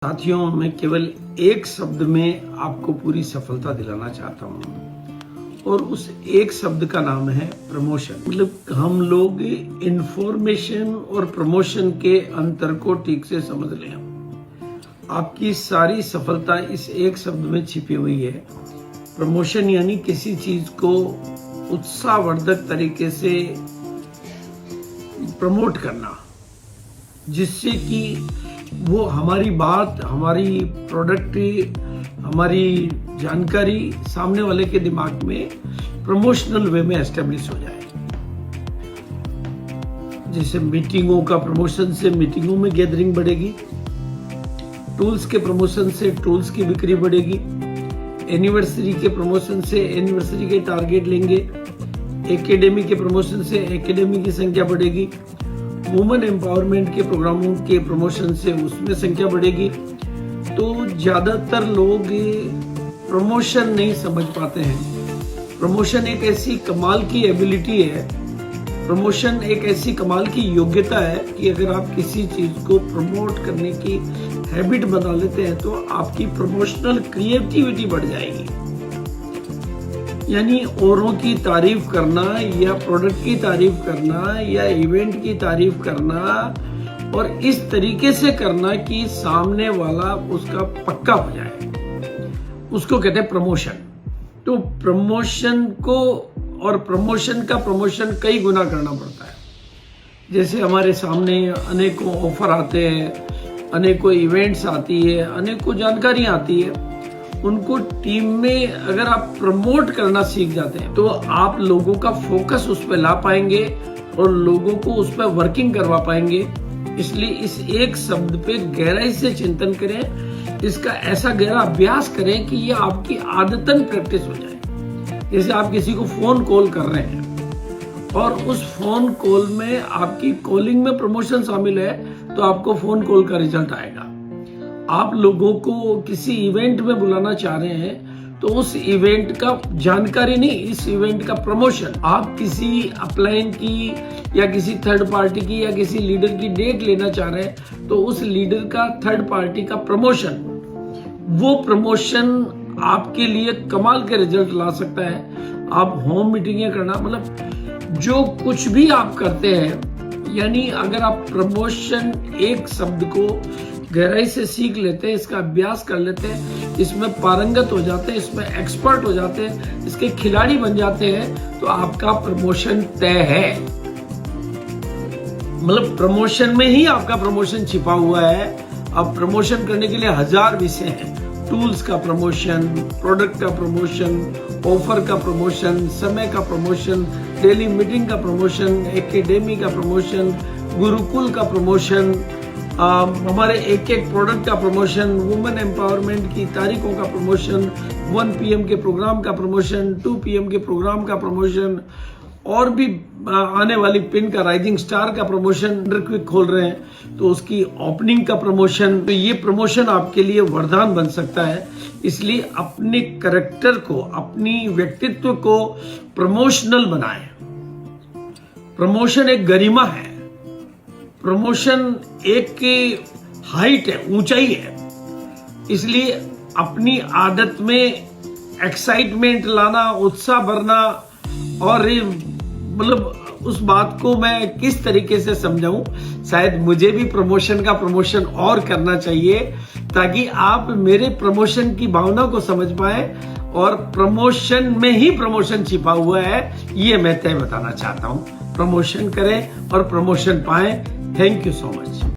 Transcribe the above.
साथियों, मैं केवल एक शब्द में आपको पूरी सफलता दिलाना चाहता हूँ और उस एक शब्द का नाम है प्रमोशन। मतलब हम लोग इंफॉर्मेशन और प्रमोशन के अंतर को ठीक से समझ लें। आपकी सारी सफलता इस एक शब्द में छिपी हुई है। प्रमोशन यानी किसी चीज को उत्साहवर्धक तरीके से प्रमोट करना, जिससे कि वो हमारी बात, हमारी प्रोडक्ट, हमारी जानकारी सामने वाले के दिमाग में प्रमोशनल वे में एस्टेब्लिश हो जाए। जैसे मीटिंगों का प्रमोशन से मीटिंगों में गैदरिंग बढ़ेगी, टूल्स के प्रमोशन से टूल्स की बिक्री बढ़ेगी, एनिवर्सरी के प्रमोशन से एनिवर्सरी के टारगेट लेंगे, एकेडमी के प्रमोशन से एकेडमी की संख्या बढ़ेगी, वुमेन एम्पावरमेंट के प्रोग्रामों के प्रमोशन से उसमें संख्या बढ़ेगी। तो ज्यादातर लोग प्रमोशन नहीं समझ पाते हैं। प्रमोशन एक ऐसी कमाल की एबिलिटी है, प्रमोशन एक ऐसी कमाल की योग्यता है कि अगर आप किसी चीज को प्रमोट करने की हैबिट बना लेते हैं तो आपकी प्रमोशनल क्रिएटिविटी बढ़ जाएगी। यानी औरों की तारीफ करना या प्रोडक्ट की तारीफ करना या इवेंट की तारीफ करना, और इस तरीके से करना कि सामने वाला उसका पक्का हो जाए, उसको कहते हैं प्रमोशन। तो प्रमोशन को और प्रमोशन का प्रमोशन कई गुना करना पड़ता है। जैसे हमारे सामने अनेकों ऑफर आते हैं, अनेकों इवेंट्स आती है, अनेकों जानकारी आती है। उनको टीम में अगर आप प्रमोट करना सीख जाते हैं तो आप लोगों का फोकस उस पर ला पाएंगे और लोगों को उस पर वर्किंग करवा पाएंगे। इसलिए इस एक शब्द पे गहराई से चिंतन करें, इसका ऐसा गहरा अभ्यास करें कि ये आपकी आदतन प्रैक्टिस हो जाए। जैसे आप किसी को फोन कॉल कर रहे हैं और उस फोन कॉल में आपकी कॉलिंग में प्रमोशन शामिल है तो आपको फोन कॉल का रिजल्ट आएगा। आप लोगों को किसी इवेंट में बुलाना चाह रहे हैं तो उस इवेंट का जानकारी नहीं, इस इवेंट का प्रमोशन। आप किसी अपलाइन की या किसी थर्ड पार्टी की या किसी लीडर की डेट लेना चाह रहे हैं तो उस लीडर का, थर्ड पार्टी का प्रमोशन, वो प्रमोशन आपके लिए कमाल के रिजल्ट ला सकता है। आप होम मीटिंगें करना, मतलब जो कुछ भी आप करते हैं, यानी अगर आप प्रमोशन एक शब्द को गहराई से सीख लेते हैं, इसका अभ्यास कर लेते हैं, इसमें पारंगत हो जाते हैं, इसमें एक्सपर्ट हो जाते हैं, इसके खिलाड़ी बन जाते हैं, तो आपका प्रमोशन तय है। मतलब प्रमोशन में ही आपका प्रमोशन छिपा हुआ है। अब प्रमोशन करने के लिए हजार विषय हैं। टूल्स का प्रमोशन, प्रोडक्ट का प्रमोशन, ऑफर का प्रमोशन, समय का प्रमोशन, डेली मीटिंग का प्रमोशन, एकेडमी का प्रमोशन, गुरुकुल का प्रमोशन, हमारे एक एक प्रोडक्ट का प्रमोशन, वुमेन एम्पावरमेंट की तारीखों का प्रमोशन, 1 PM के प्रोग्राम का प्रमोशन, 2 PM के प्रोग्राम का प्रमोशन, और भी आने वाली पिन का राइजिंग स्टार का प्रमोशन, अंडर क्विक खोल रहे हैं तो उसकी ओपनिंग का प्रमोशन। तो ये प्रमोशन आपके लिए वरदान बन सकता है। इसलिए अपने कैरेक्टर को, अपनी व्यक्तित्व को प्रमोशनल बनाएं। प्रमोशन एक गरिमा है, प्रमोशन एक हाइट है, ऊंचाई है। इसलिए अपनी आदत में एक्साइटमेंट लाना, उत्साह भरना, और मतलब उस बात को मैं किस तरीके से समझाऊं, शायद मुझे भी प्रमोशन का प्रमोशन और करना चाहिए ताकि आप मेरे प्रमोशन की भावना को समझ पाए, और प्रमोशन में ही प्रमोशन छिपा हुआ है, ये मैं तय बताना चाहता हूं। प्रमोशन करें और प्रमोशन पाएं। Thank you so much.